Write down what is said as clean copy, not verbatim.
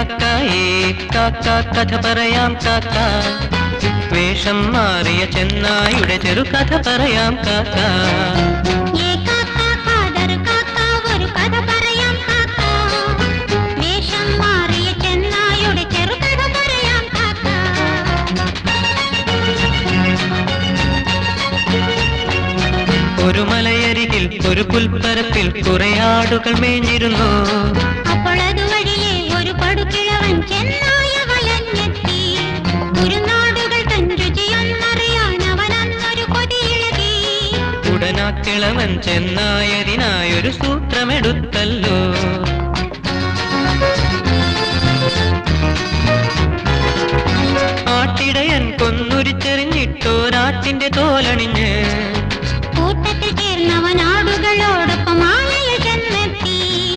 കാക്കയേ കാക്ക കഥ പറയാം കാക്ക വേഷം മാറിയ ചെന്നായുടെ ചെറു കഥ പറയാം കാക്ക ഒരു മലയരികിൽ ഒരു പുൽപ്പരപ്പിൽ കുറെ ആടുകൾ മേഞ്ഞിരുന്നു. അപ്പോൾ അതുവഴിയെ ഒരു പടുകിഴവൻ ചെന്നായ വലഞ്ഞെത്തി. കുരുനാടുകൾ തൻ രുചിയൊന്നറിയാൻ അവനന്നൊരു കൊതിയിളകി. ഉടനാ കിളവൻ ചെന്നായതിനായൊരു സൂത്രമെടുത്തല്ലോ. ആട്ടിടയൻ കൊന്നുരിച്ചെറിഞ്ഞിട്ടോരാട്ടിന്റെ തോലണിഞ്ഞ്